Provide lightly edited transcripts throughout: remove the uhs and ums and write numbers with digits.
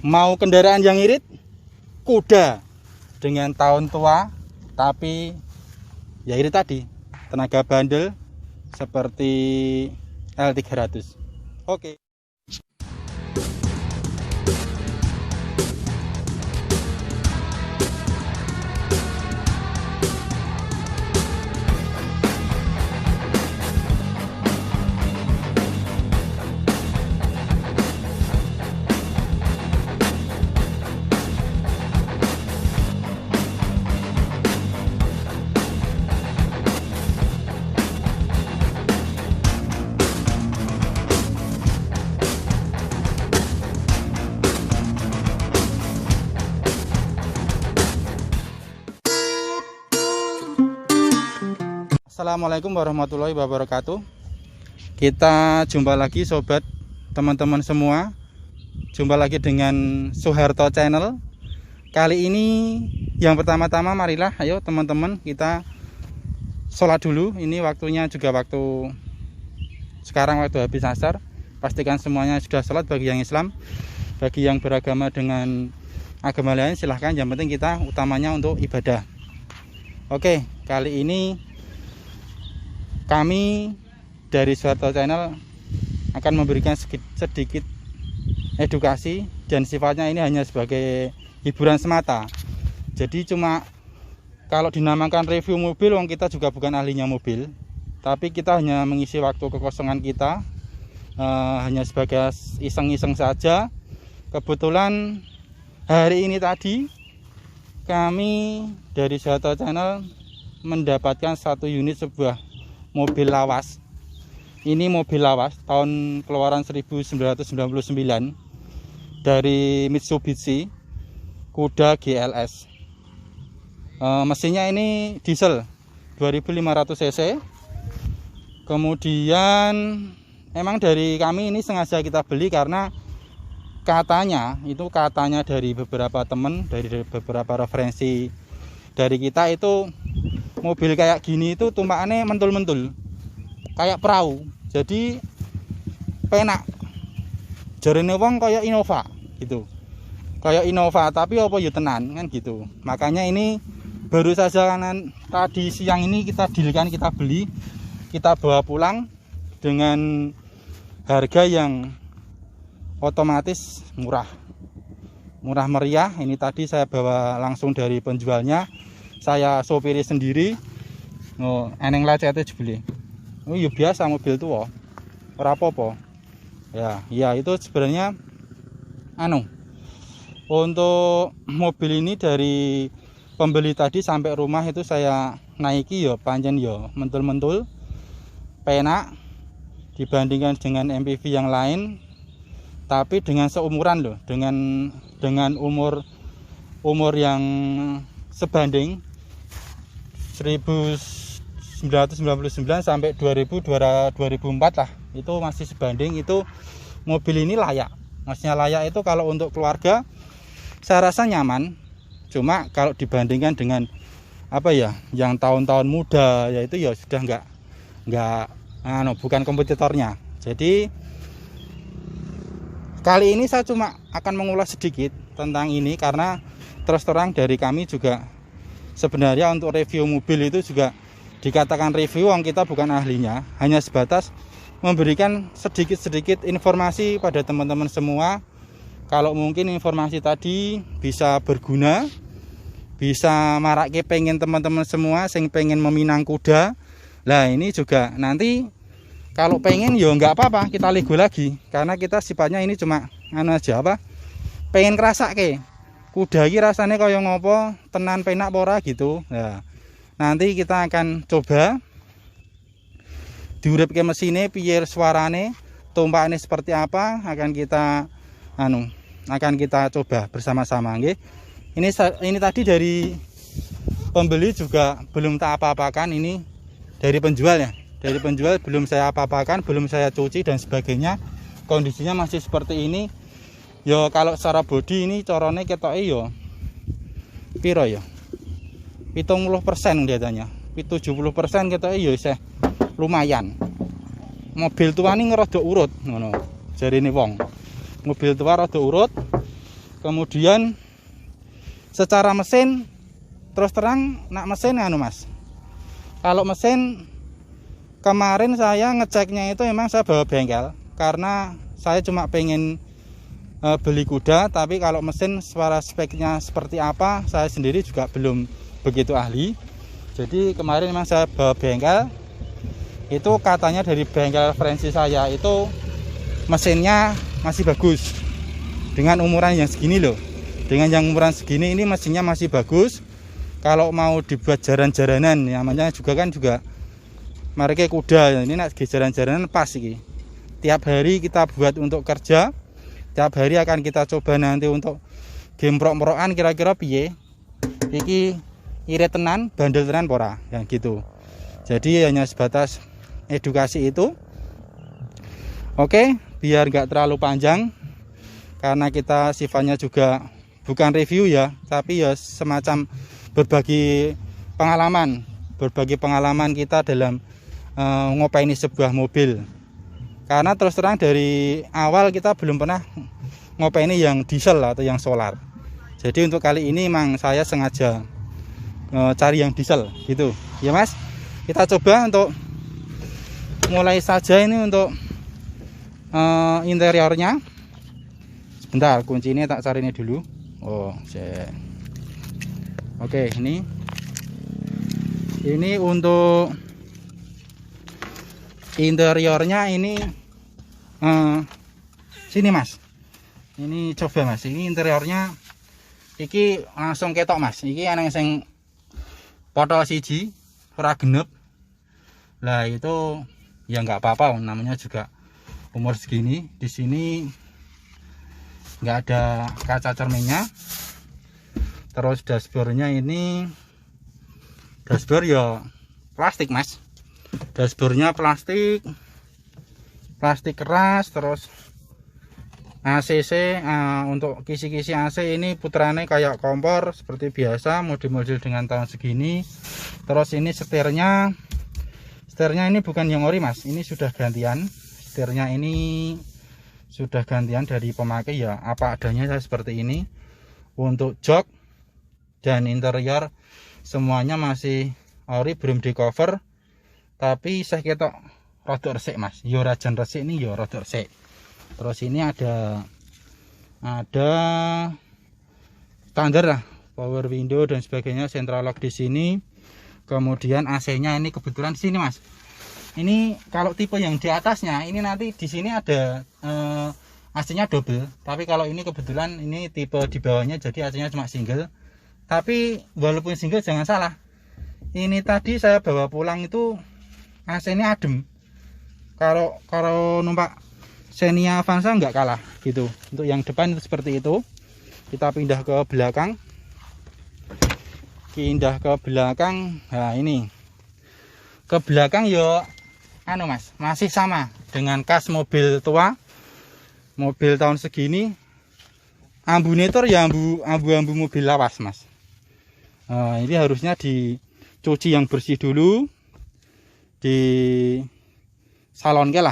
Mau kendaraan yang irit? Kuda dengan tahun tua, tapi ya irit tadi, tenaga bandel seperti L300. Oke. Assalamualaikum warahmatullahi wabarakatuh. Kita jumpa lagi sobat, teman-teman semua. Jumpa lagi dengan Suharto Channel. Kali ini yang pertama-tama marilah ayo teman-teman kita sholat dulu. Ini waktunya juga waktu sekarang, waktu habis asar. Pastikan semuanya sudah sholat bagi yang Islam. Bagi yang beragama dengan agama lain silahkan, yang penting kita utamanya untuk ibadah. Oke, kali ini kami dari Suharto Channel akan memberikan sedikit edukasi, dan sifatnya ini hanya sebagai hiburan semata. Jadi cuma kalau dinamakan review mobil, wong kita juga bukan ahlinya mobil, tapi kita hanya mengisi waktu kekosongan kita, hanya sebagai iseng-iseng saja. Kebetulan hari ini tadi kami dari Suharto Channel mendapatkan satu unit sebuah mobil lawas. Ini mobil lawas tahun keluaran 1999 dari Mitsubishi Kuda GLS. Mesinnya ini diesel 2500 cc. Kemudian emang dari kami ini sengaja kita beli karena katanya dari beberapa teman, dari beberapa referensi dari kita, itu mobil kayak gini itu tumpakannya mentul-mentul kayak perahu, jadi penak. Jarene wong kayak Innova gitu, kayak Innova tapi apa ya tenan kan gitu. Makanya ini baru saja kanan tadi siang ini kita dealkan, kita beli, kita bawa pulang dengan harga yang otomatis murah meriah. Ini tadi saya bawa langsung dari penjualnya, saya sopiri sendiri. Oh, eneng lecete jebule. Oh, ya biasa mobil tua. Ora apa-apa. Ya itu sebenarnya untuk mobil ini dari pembeli tadi sampai rumah itu saya naiki ya panjen ya mentul-mentul, penak dibandingkan dengan MPV yang lain, tapi dengan seumuran loh, dengan umur yang sebanding 1999 sampai 2004 lah, itu masih sebanding. Itu mobil ini layak, maksudnya layak itu kalau untuk keluarga saya rasa nyaman. Cuma kalau dibandingkan dengan yang tahun-tahun muda, yaitu ya sudah bukan kompetitornya. Jadi kali ini saya cuma akan mengulas sedikit tentang ini, karena terus terang dari kami juga sebenarnya untuk review mobil itu juga dikatakan review, wong kita bukan ahlinya, hanya sebatas memberikan sedikit-sedikit informasi pada teman-teman semua. Kalau mungkin informasi tadi bisa berguna, bisa marake pengen teman-teman semua sing pengen meminang kuda. Lah ini juga nanti kalau pengen ya nggak apa-apa, kita lego lagi, karena kita sifatnya ini cuma pengen kerasa ke kuda iki rasanya kaya ngopo, tenan penak pora gitu. Nah, nanti kita akan coba diuripke mesine piye suarane, tumpakane seperti apa, akan kita coba bersama-sama nggih. Ini tadi dari pembeli juga belum tak apa-apakan, ini dari penjual ya. Dari penjual belum saya apa-apakan, belum saya cuci dan sebagainya. Kondisinya masih seperti ini. Yo kalau secara bodi ini corone ketoke yo piro ya? 70% kelihatannya. 70% ketoke yo isih lumayan. Mobil tua ini ngerodok urut ngono. Jarine wong. Mobil tua rada urut. Kemudian secara mesin terus terang nak mesin anu Mas, kalau mesin kemarin saya ngeceknya itu memang saya bawa bengkel karena saya cuma pengen beli kuda, tapi kalau mesin suara speknya seperti apa saya sendiri juga belum begitu ahli. Jadi kemarin memang saya bawa bengkel, itu katanya dari bengkel referensi saya itu mesinnya masih bagus dengan umuran yang segini loh. Dengan yang umuran segini ini mesinnya masih bagus. Kalau mau dibuat jaran-jaranan, namanya juga kan juga mereka kuda, ini nak jaran-jaranan pas ini. Tiap hari kita buat untuk kerja, tiap hari akan kita coba nanti untuk gemprok-merokan kira-kira piye. Iki irit tenan, bandel tenan pora, yang gitu. Jadi hanya sebatas edukasi itu. Oke, biar nggak terlalu panjang, karena kita sifatnya juga bukan review ya, tapi ya semacam berbagi pengalaman kita dalam ngopaini sebuah mobil. Karena terus terang dari awal kita belum pernah ngopaini yang diesel atau yang solar. Jadi untuk kali ini memang saya sengaja cari yang diesel gitu ya Mas. Kita coba untuk mulai saja ini untuk interiornya. Sebentar, kunci ini tak cari ini dulu. Oh, oke, ini untuk interiornya ini sini Mas. Ini coba Mas, ini interiornya iki langsung ketok Mas. Iki ana sing potol siji ora genep. Lah itu ya nggak apa-apa, namanya juga umur segini. Di sini nggak ada kaca cerminnya. Terus dashboardnya ini dashboard ya plastik Mas. Dashboardnya plastik keras. Terus ACC untuk kisi-kisi AC ini putarannya kayak kompor seperti biasa, model-model dengan tahun segini. Terus ini setirnya ini bukan yang ori Mas, ini sudah gantian. Setirnya ini sudah gantian dari pemakai ya, apa adanya saya seperti ini. Untuk jok dan interior semuanya masih ori, belum di cover, tapi saya ketok rada resik Mas. Yo rajan resik nih, yo rada resik. Terus ini ada standar lah, power window dan sebagainya, central lock di sini. Kemudian AC-nya ini kebetulan di sini Mas. Ini kalau tipe yang di atasnya ini nanti di sini ada AC-nya double, tapi kalau ini kebetulan ini tipe di bawahnya jadi AC-nya cuma single. Tapi walaupun single jangan salah, ini tadi saya bawa pulang itu AC-nya adem. Kalau numpak Xenia Avanza nggak kalah gitu. Untuk yang depan itu seperti itu. Kita pindah ke belakang. Nah ini ke belakang yo anu Mas, masih sama dengan kas mobil tua, mobil tahun segini. Ambunator ya ambu mobil lawas Mas. Ini harusnya dicuci yang bersih dulu, di salonke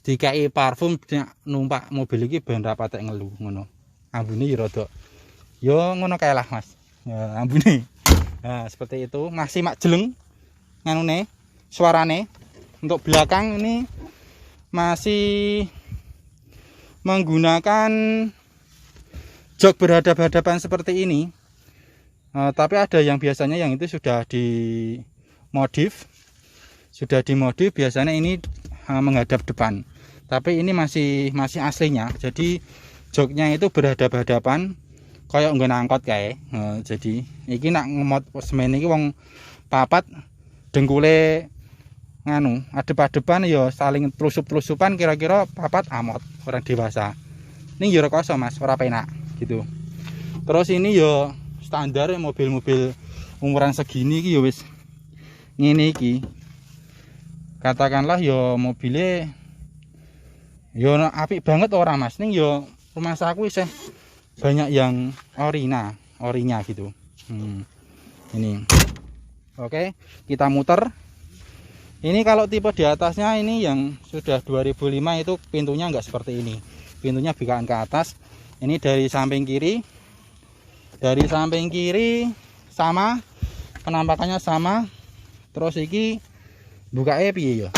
dikai parfum numpak mobil iki ben ra patek ngelu ngono. Ambune ya rada yo ngono kae lah Mas. Ya ambune. Nah, seperti itu, masih mak jeleng nganune suarane. Untuk belakang ini masih menggunakan jok berhadap-hadapan seperti ini. Tapi ada yang biasanya yang itu sudah dimodif biasanya ini menghadap depan. Tapi ini masih aslinya. Jadi joknya itu berhadap-hadapan kayak nggon angkot kae. Jadi iki nak ngemot semen iki wong papat dengkule nganu adep-adepan ya saling telusup-telusupan, kira-kira papat amot orang dewasa. Ini ya rekoso Mas, ora penak gitu. Terus ini ya standar mobil-mobil umuran segini iki ya wis ngene iki. Katakanlah ya mobilnya ya apik banget orang Mas. Ning ya rumah saku isih banyak yang orinya gitu. Ini. Oke, kita muter. Ini kalau tipe di atasnya ini yang sudah 2005 itu pintunya enggak seperti ini. Pintunya bukaan ke atas. Ini dari samping kiri. Dari samping kiri sama, penampakannya sama. Terus iki bukanya piye ya?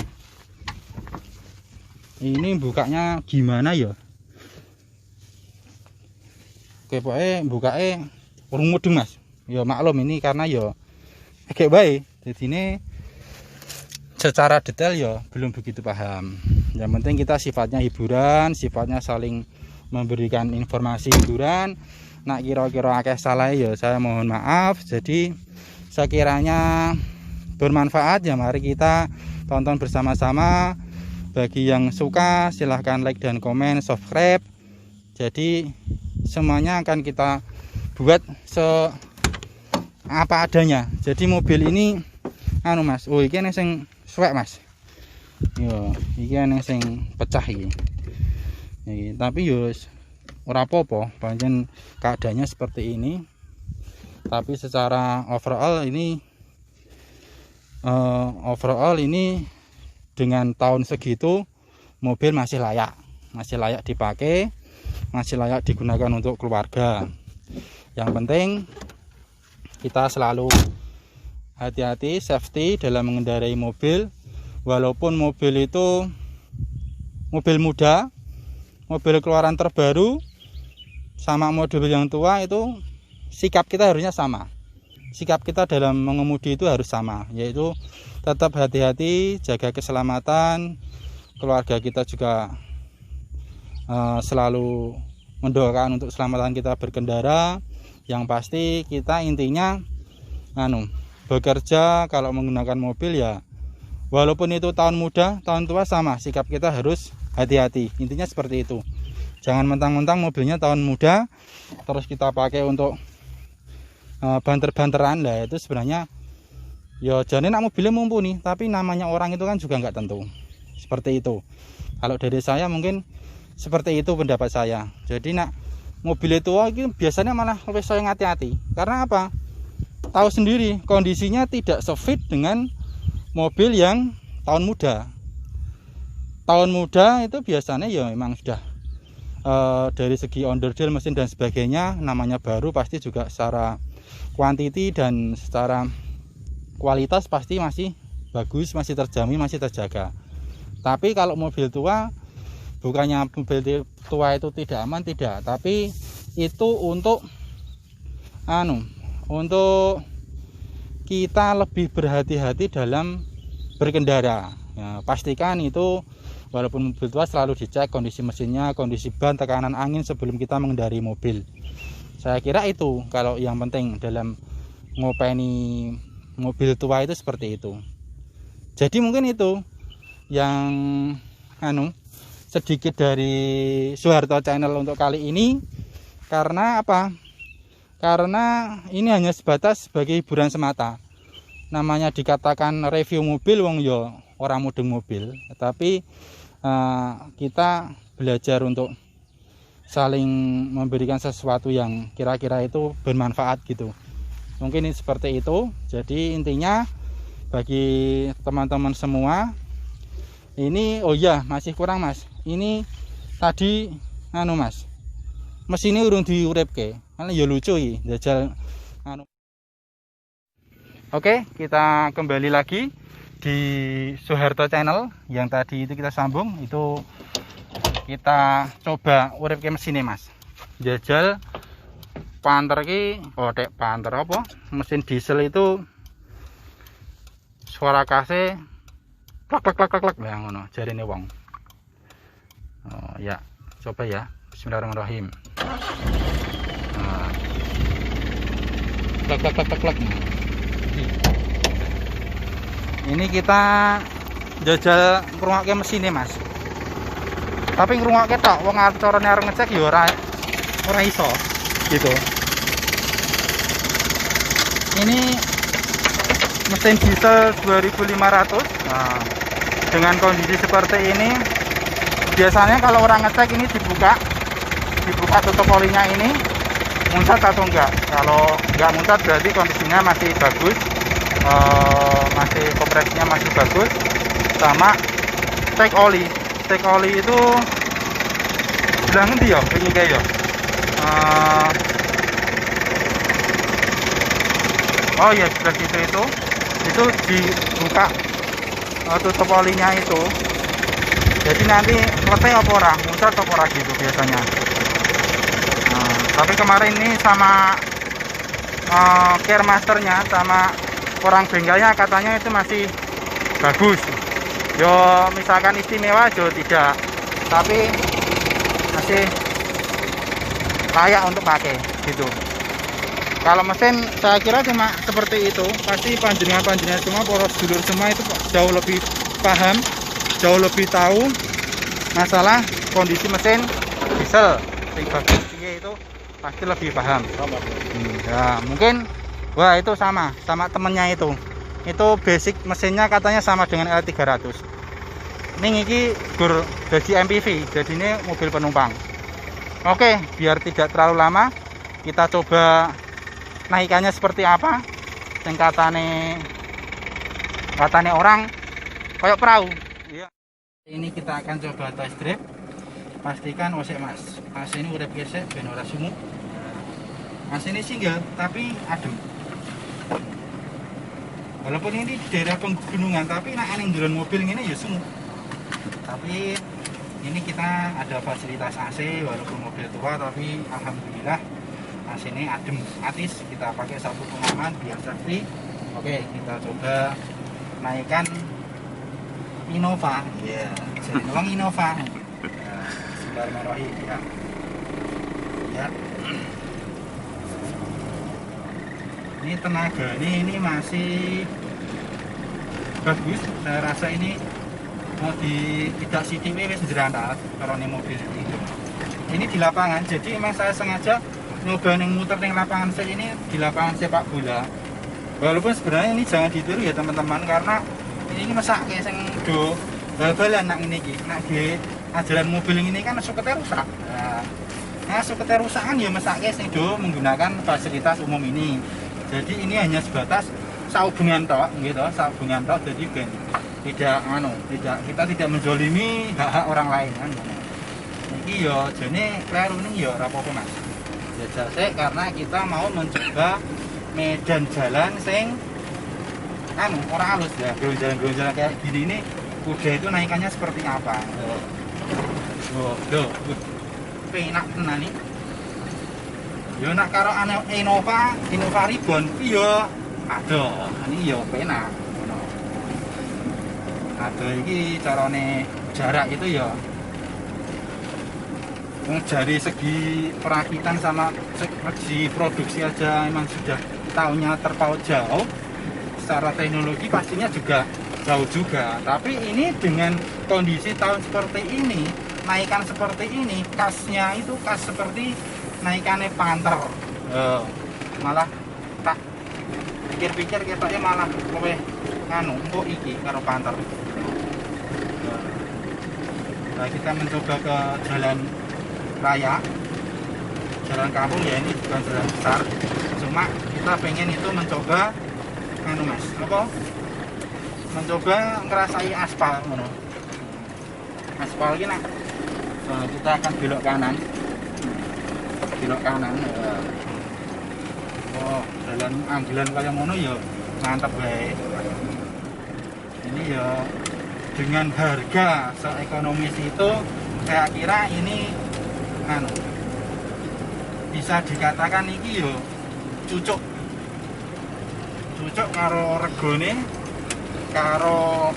Ini bukanya gimana ya? Oke, pokoknya bukanya urung mudeng Mas. Ya maklum ini karena ya agak baik. Jadi ini secara detail ya belum begitu paham. Yang penting kita sifatnya hiburan, sifatnya saling memberikan informasi hiburan. Nak kira-kira akeh salah ya saya mohon maaf. Jadi sekiranya bermanfaat ya mari kita tonton bersama-sama. Bagi yang suka silahkan like dan komen, subscribe. Jadi semuanya akan kita buat apa adanya. Jadi mobil ini anu Mas, oh iki sing suwek Mas. Yo, iki sing pecah iki. Tapi yo ora apa-apa, pancen keadaannya seperti ini. Tapi secara overall ini dengan tahun segitu mobil masih layak dipakai, masih layak digunakan untuk keluarga. Yang penting kita selalu hati-hati, safety dalam mengendarai mobil. Walaupun mobil itu mobil muda, mobil keluaran terbaru, sama mobil yang tua itu sikap kita harusnya sama. Sikap kita dalam mengemudi itu harus sama, yaitu tetap hati-hati, jaga keselamatan. Keluarga kita juga selalu mendoakan untuk keselamatan kita berkendara. Yang pasti kita intinya bekerja kalau menggunakan mobil ya walaupun itu tahun muda, tahun tua sama, sikap kita harus hati-hati. Intinya seperti itu. Jangan mentang-mentang mobilnya tahun muda terus kita pakai untuk banter-banteran. Lah itu sebenarnya ya jane nak mobilnya mumpuni, tapi namanya orang itu kan juga nggak tentu. Seperti itu. Kalau dari saya mungkin seperti itu pendapat saya. Jadi nak mobil tua itu biasanya malah lebih saya hati-hati. Karena apa? Tahu sendiri kondisinya tidak sefit dengan mobil yang tahun muda. Tahun muda itu biasanya ya memang sudah dari segi onderdil mesin dan sebagainya, namanya baru pasti juga secara kuantiti dan secara kualitas pasti masih bagus, masih terjamin, masih terjaga. Tapi kalau mobil tua, bukannya mobil tua itu tidak aman, tidak, tapi itu untuk untuk kita lebih berhati-hati dalam berkendara. Ya, pastikan itu walaupun mobil tua selalu dicek kondisi mesinnya, kondisi ban, tekanan angin sebelum kita mengendarai mobil. Saya kira itu kalau yang penting dalam ngopeni mobil tua itu seperti itu. Jadi mungkin itu yang sedikit dari Soeharto Channel untuk kali ini. Karena apa? Karena ini hanya sebatas sebagai hiburan semata. Namanya dikatakan review mobil, wong yo orang mudeng mobil, tapi kita belajar untuk saling memberikan sesuatu yang kira-kira itu bermanfaat gitu. Mungkin ini seperti itu. Jadi intinya bagi teman-teman semua ini, oh iya masih kurang Mas. Ini tadi Mas, mesinnya urung diuripke. Kan ya lucu iki jajal Oke, kita kembali lagi di Soeharto Channel. Yang tadi itu kita sambung, itu kita coba uripke mesinnya Mas. Jajal panter ki, panter apa? Mesin diesel itu suara kase klak klak klak klak lah ngono jarine wong. Oh ya, coba ya. Bismillahirrahmanirrahim. Klak klak klak klak klak. Ini kita jajal ngrungokke mesinnya Mas. Tapi ngrungokke tok, wong carane arep ngecek ya ora iso gitu. Ini mesin diesel 2500. Nah, dengan kondisi seperti ini biasanya kalau orang ngecek ini dibuka tutup olinya ini muncrat atau enggak. Kalau enggak muncrat berarti kondisinya masih bagus, masih kompresinya masih bagus. Sama cek oli itu bilang nanti ya ini kayak ya eh, oh ya sebelah situ itu dibuka tutup olinya itu, jadi nanti selesai apa ora muncul apa ora gitu biasanya. Nah, tapi kemarin ini sama care masternya sama orang bengkelnya katanya itu masih bagus. Yo misalkan istimewa jo tidak, tapi masih layak untuk pakai gitu. Kalau mesin saya kira cuma seperti itu, pasti panjenengan semua, poros dulur semua itu jauh lebih paham, jauh lebih tahu masalah kondisi mesin diesel. Sing bagus itu pasti lebih paham. Ya mungkin wah itu sama temennya itu basic mesinnya katanya sama dengan L300. Ini gur jadi MPV, jadi ini mobil penumpang. Oke, biar tidak terlalu lama kita coba naikannya seperti apa. Yang katane orang kayak perahu ya. Ini kita akan coba test drive. Pastikan osek mas ini udah gesek ben ora sumuk. Mas ini single tapi adem. Walaupun ini di daerah pegunungan, tapi nak aneh jalan mobil ini ya sumuk. Tapi ini kita ada fasilitas AC, walaupun mobil tua, tapi alhamdulillah AC ini adem, atis. Kita pakai sabuk pengaman biar safety. Oke, kita coba naikkan Innova. Ya, jadi uang Innova. Bismillahirrahmanirrahim. Ya. Ini tenaga ini masih bagus. Saya rasa ini mau tidak CTW wis jerantal kalau ini mobil ini di lapangan. Jadi memang saya sengaja nyoba muter ning lapangan saya ini di lapangan sepak bola. Walaupun sebenarnya ini jangan ditiru ya teman-teman, karena ini masak kayak sing do bal-balan nak ini nak di ajaran mobil ini kan suketnya rusak. Nah suketnya rusak kan ya masak kayak sing do menggunakan fasilitas umum ini. Jadi ini hanya sebatas sahubungan tok gitu, sahubungan tok, jadi ben tidak kita tidak menzolimi hak-hak orang lain kan. Ini yo jane kleru ning yo ora apa-apa Mas. Ya jase karena kita mau mencoba medan jalan sing orang halus ya, jalan kayak gini ini kuda itu naikannya seperti apa. Loh, penak tenan nih. Yo nak karo Innova Ribbon iya aduh ini yo penak ngono. Aduh iki carane jarak itu ya dari segi perakitan sama segi produksi aja emang sudah tahunnya terpaut jauh. Secara teknologi pastinya juga jauh juga, tapi ini dengan kondisi tahun seperti ini, naikan seperti ini, kasnya itu kas seperti naikannya Panther. Malah tak pikir-pikir ketoknya malah kowe empuk iki karo Panther. Nah, kita mencoba ke jalan raya, jalan kampung ya, ini bukan jalan besar, cuma kita pengen itu mencoba Mas, apa? Mencoba ngerasai aspal ngono. Aspal ini kita akan belok kanan. Oh, jalan anggilan kayak ngono ya mantap baik. Ini ya dengan harga seekonomis itu saya kira ini bisa dikatakan iki yo cucuk karo regone, karo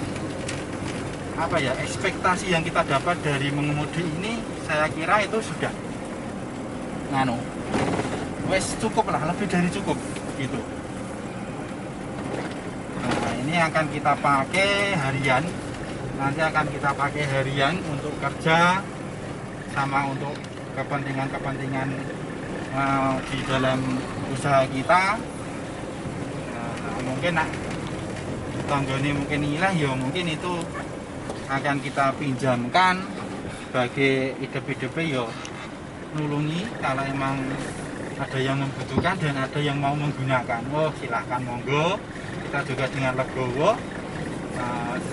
apa ya, ekspektasi yang kita dapat dari mengemudi ini. Saya kira itu sudah wes cukup lah, lebih dari cukup gitu. Nah ini akan kita pakai harian, nanti akan kita pakai harian untuk kerja sama untuk kepentingan di dalam usaha kita. Mungkin tanggane mungkin ilah ya, mungkin itu akan kita pinjamkan sebagai hidup-hidup ya, nulungi kalau emang ada yang membutuhkan dan ada yang mau menggunakan. Oh silahkan monggo, kita juga dengan legowo,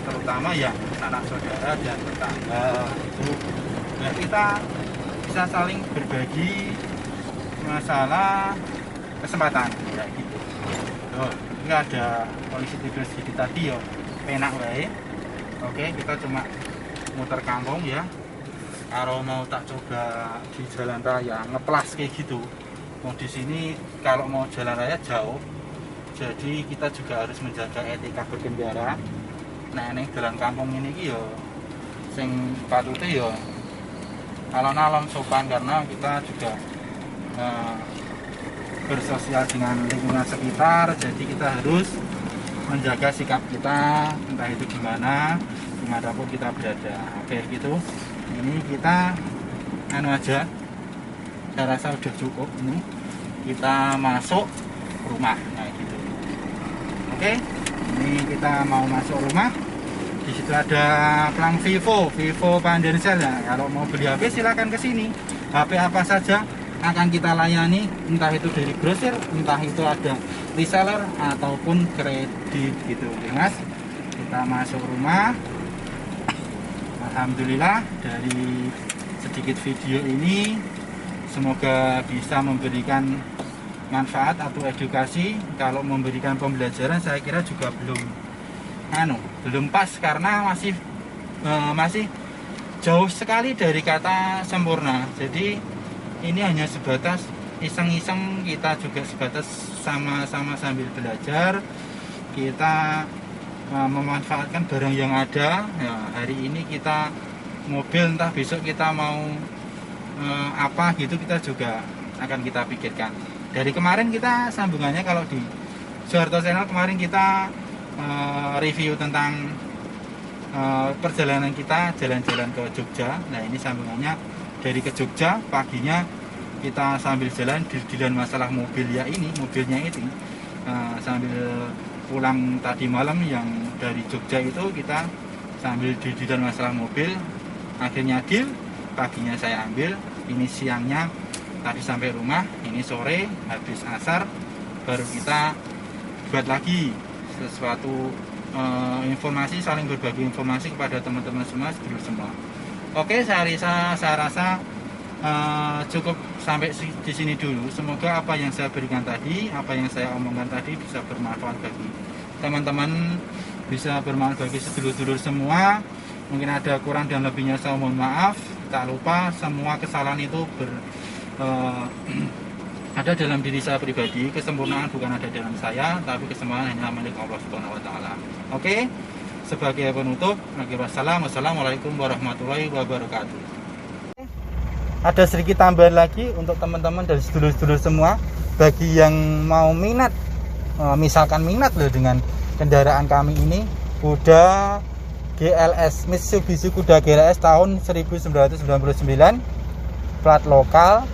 terutama yang anak saudara dan tetangga itu, nah, kita bisa saling berbagi, masalah kesempatan ya gitu. Oh, ini ada polisi tidur sedikit tadi yo, penak wae. Oke, kita cuma muter kampung ya. Kalau mau tak coba di jalan raya ngeplas kayak gitu. Mau di sini kalau mau jalan raya jauh, jadi kita juga harus menjaga etika berkendara. Nah, ini jalan kampung ini yo, sing patutnya yo alon-alon sopan karena kita juga bersosial dengan lingkungan sekitar, jadi kita harus menjaga sikap kita entah itu gimana dimanapun kita berada. Oke gitu, ini kita aja, saya rasa udah cukup. Ini kita masuk rumah, nah gitu. Oke, ini kita mau masuk rumah. Di situ ada pelang Vivo Pandensel ya. Kalau mau beli HP silakan ke sini. HP apa saja akan kita layani, entah itu dari grosir, entah itu ada reseller ataupun kredit gitu. Oke, Mas. Kita masuk rumah. Alhamdulillah dari sedikit video ini semoga bisa memberikan manfaat atau edukasi. Kalau memberikan pembelajaran saya kira juga belum pas karena masih jauh sekali dari kata sempurna. Jadi ini hanya sebatas iseng-iseng, kita juga sebatas sama-sama sambil belajar kita memanfaatkan barang yang ada. Ya, hari ini kita mobil, entah besok kita mau apa gitu, kita juga akan kita pikirkan. Dari kemarin kita sambungannya, kalau di Soeharto Channel kemarin kita review tentang perjalanan kita jalan-jalan ke Jogja. Nah, ini sambungannya dari ke Jogja, paginya kita sambil jalan dilan masalah mobilnya ini sambil pulang tadi malam yang dari Jogja itu kita sambil dilan masalah mobil, akhirnya deal, paginya saya ambil, ini siangnya tadi sampai rumah, ini sore habis asar baru kita buat lagi sesuatu informasi, saling berbagi informasi kepada teman-teman semua, sedulur semua. Oke, saya rasa cukup sampai di sini dulu. Semoga apa yang saya berikan tadi, apa yang saya omongkan tadi bisa bermanfaat bagi teman-teman, bisa bermanfaat bagi sedulur-sedulur semua. Mungkin ada kurang dan lebihnya saya mohon maaf. Tak lupa semua kesalahan itu ada dalam diri saya pribadi. Kesempurnaan bukan ada dalam saya, tapi kesempurnaan hanya milik Allah Subhanahu wa taala. Oke. Sebagai penutup, wassalamualaikum warahmatullahi wabarakatuh. Ada sedikit tambahan lagi untuk teman-teman dan sedulur-sedulur semua, bagi yang mau minat, misalkan minat loh dengan kendaraan kami ini, Kuda GLS, Mitsubishi Kuda GLS tahun 1999, plat lokal,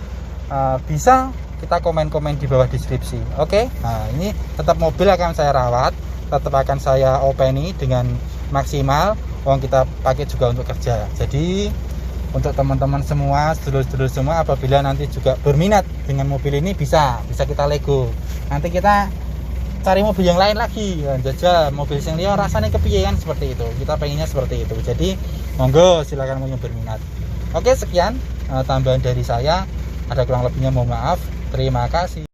bisa kita komen-komen di bawah deskripsi. Oke. Nah, ini tetap mobil akan saya rawat, tetap akan saya openi dengan maksimal. Uang kita pakai juga untuk kerja. Jadi untuk teman-teman semua, sedulur-sedulur semua, apabila nanti juga berminat dengan mobil ini, bisa kita lego. Nanti kita cari mobil yang lain lagi, jajal mobil yang liar rasanya kepiye kan, seperti itu. Kita pengennya seperti itu. Jadi monggo silakan yang berminat. Oke, sekian tambahan dari saya. Ada kurang lebihnya mohon maaf. Terima kasih.